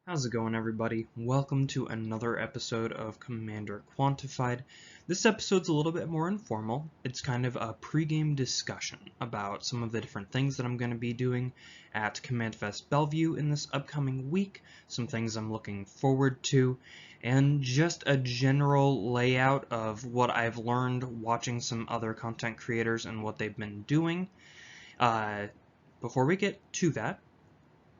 How's it going, everybody? Welcome to another episode of Commander Quantified. This episode's a little bit more informal. It's kind of a pregame discussion about some of the different things that I'm going to be doing at Command Fest Bellevue in this upcoming week, some things I'm looking forward to, and just a general layout of what I've learned watching some other content creators and what they've been doing. Before we get to that,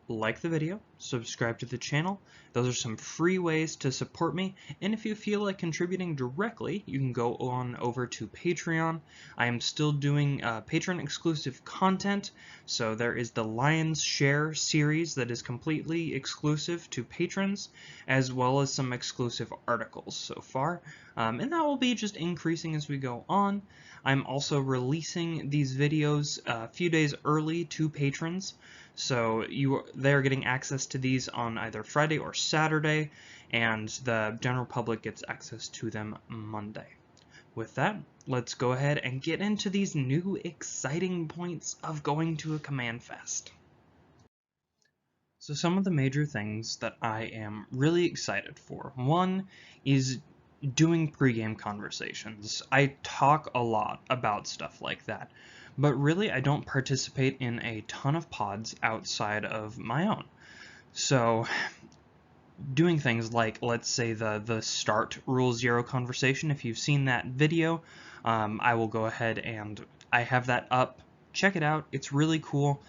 like the video, subscribe to the channel. Those are some free ways to support me, and if you feel like contributing directly, you can go on over to Patreon. I am still doing patron-exclusive content, so there is the Lion's Share series that is completely exclusive to patrons, as well as some exclusive articles so far, and that will be just increasing as we go on. I'm also releasing these videos a few days early to patrons, so they're getting access to these on either Friday or Saturday, and the general public gets access to them Monday. With that, let's go ahead and get into these new exciting points of going to a Command Fest. So some of the major things that I am really excited for. One is doing pregame conversations. I talk a lot about stuff like that, but really I don't participate in a ton of pods outside of my own. So doing things like, let's say, the start Rule 0 conversation, if you've seen that video, I will go ahead and I have that up. Check it out. It's really cool.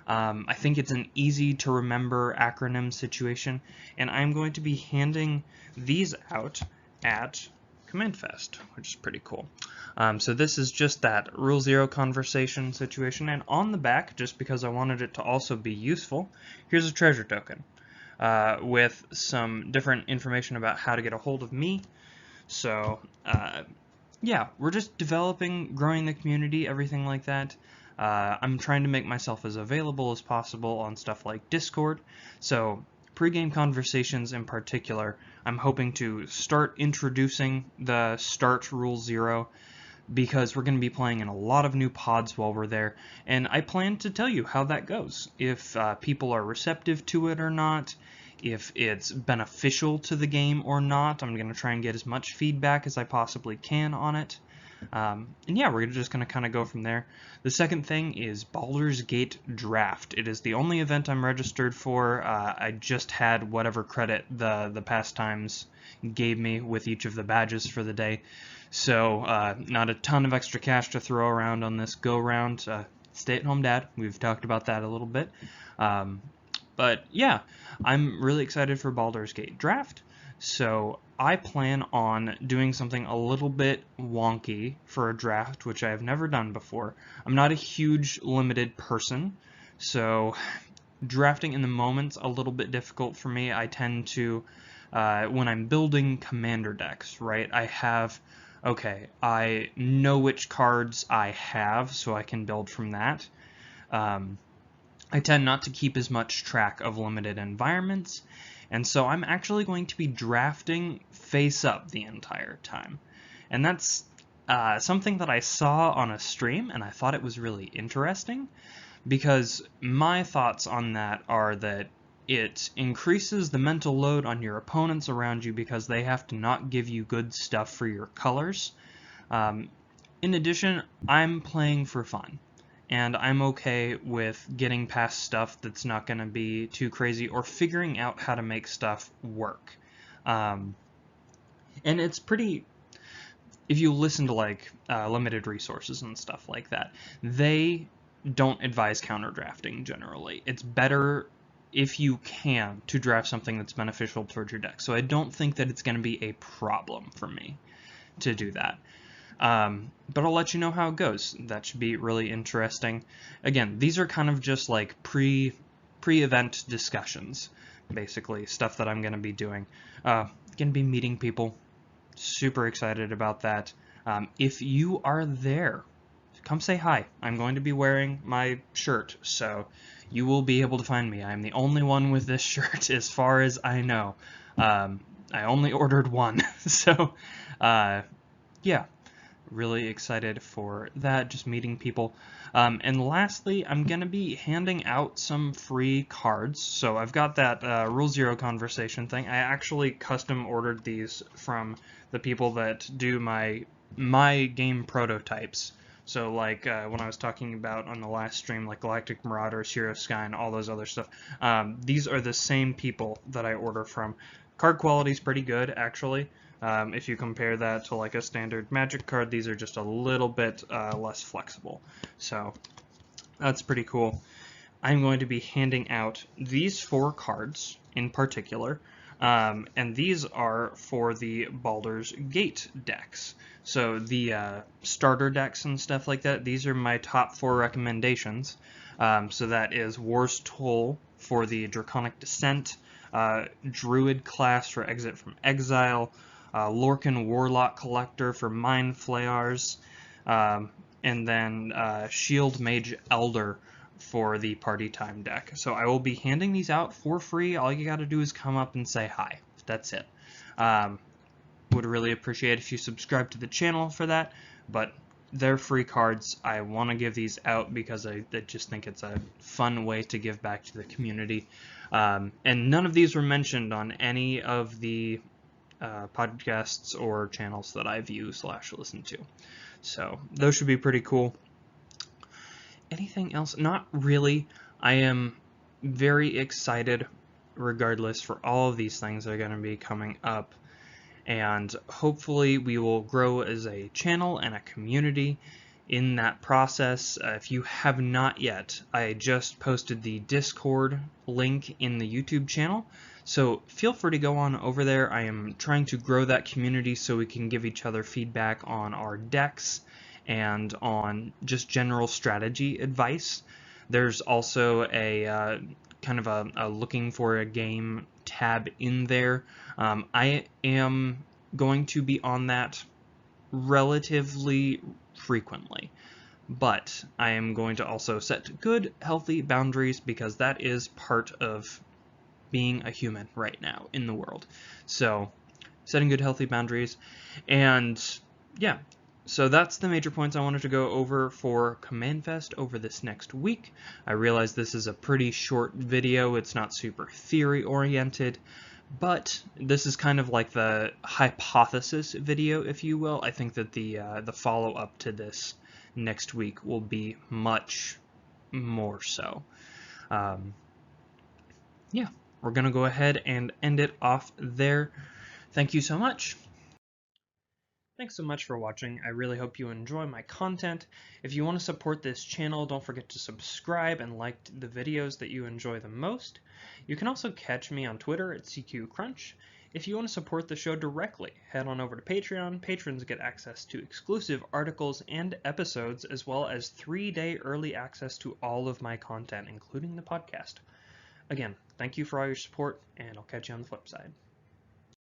I think it's an easy to remember acronym situation, and I'm going to be handing these out at Command Fest, which is pretty cool. So this is just that Rule 0 conversation situation, and on the back, just because I wanted it to also be useful, here's a treasure token with some different information about how to get a hold of me. So yeah, we're just developing, growing the community, everything like that. I'm trying to make myself as available as possible on stuff like Discord, so pregame conversations in particular, I'm hoping to start introducing the Start Rule 0, because we're going to be playing in a lot of new pods while we're there, and I plan to tell you how that goes, if people are receptive to it or not, if it's beneficial to the game or not. I'm going to try and get as much feedback as I possibly can on it. And yeah, we're just going to kind of go from there. The second thing is Baldur's Gate Draft. It is the only event I'm registered for. I just had whatever credit the pastimes gave me with each of the badges for the day. So not a ton of extra cash to throw around on this go-round. Stay-at-home dad. We've talked about that a little bit. But yeah, I'm really excited for Baldur's Gate Draft. So I plan on doing something a little bit wonky for a draft, which I have never done before. I'm not a huge limited person, so drafting in the moment's a little bit difficult for me. I tend to, when I'm building commander decks, right, I know which cards I have, so I can build from that. I tend not to keep as much track of limited environments, and so I'm actually going to be drafting face up the entire time. And that's something that I saw on a stream, and I thought it was really interesting, because my thoughts on that are that it increases the mental load on your opponents around you because they have to not give you good stuff for your colors. In addition, I'm playing for fun, and I'm okay with getting past stuff that's not going to be too crazy, or figuring out how to make stuff work. And it's pretty, if you listen to like limited resources and stuff like that, they don't advise counter drafting generally. It's better, if you can, to draft something that's beneficial towards your deck. So I don't think that it's going to be a problem for me to do that. But I'll let you know how it goes. That should be really interesting. Again, these are kind of just like pre-event discussions, basically, stuff that I'm going to be doing. Going to be meeting people. Super excited about that. If you are there, come say hi. I'm going to be wearing my shirt, so you will be able to find me. I'm the only one with this shirt as far as I know. I only ordered one, so yeah. Really excited for that, just meeting people. And lastly, I'm going to be handing out some free cards. So I've got that Rule Zero conversation thing. I actually custom ordered these from the people that do my game prototypes. So like when I was talking about on the last stream, like Galactic Marauders, Hero Sky, and all those other stuff, these are the same people that I order from. Card quality is pretty good, actually. If you compare that to like a standard Magic card, these are just a little bit less flexible. So that's pretty cool. I'm going to be handing out these 4 cards in particular, and these are for the Baldur's Gate decks. So the starter decks and stuff like that, these are my top 4 recommendations. So that is War's Toll for the Draconic Descent, Druid class for Exit from Exile, Lorcan Warlock Collector for Mind Flayers, and then Shield Mage Elder for the Party Time deck. So I will be handing these out for free. All you gotta do is come up and say hi. That's it. Would really appreciate if you subscribe to the channel for that, but they're free cards. I want to give these out because I just think it's a fun way to give back to the community. And none of these were mentioned on any of the podcasts or channels that I view / listen to. So those should be pretty cool. Anything else? Not really. I am very excited regardless for all of these things that are going to be coming up. And hopefully we will grow as a channel and a community in that process. If you have not yet, I just posted the Discord link in the YouTube channel. So feel free to go on over there. I am trying to grow that community so we can give each other feedback on our decks and on just general strategy advice. There's also a kind of a looking for a game tab in there. I am going to be on that relatively frequently, but I am going to also set good, healthy boundaries because that is part of being a human right now in the world. So setting good, healthy boundaries, and yeah. So that's the major points I wanted to go over for Command Fest over this next week. I realize this is a pretty short video. It's not super theory-oriented, but this is kind of like the hypothesis video, if you will. I think that the follow-up to this next week will be much more so. Yeah, we're going to go ahead and end it off there. Thank you so much. Thanks so much for watching. I really hope you enjoy my content. If you want to support this channel, don't forget to subscribe and like the videos that you enjoy the most. You can also catch me on Twitter at CQCrunch. If you want to support the show directly, head on over to Patreon. Patrons get access to exclusive articles and episodes, as well as 3-day early access to all of my content, including the podcast. Again, thank you for all your support, and I'll catch you on the flip side.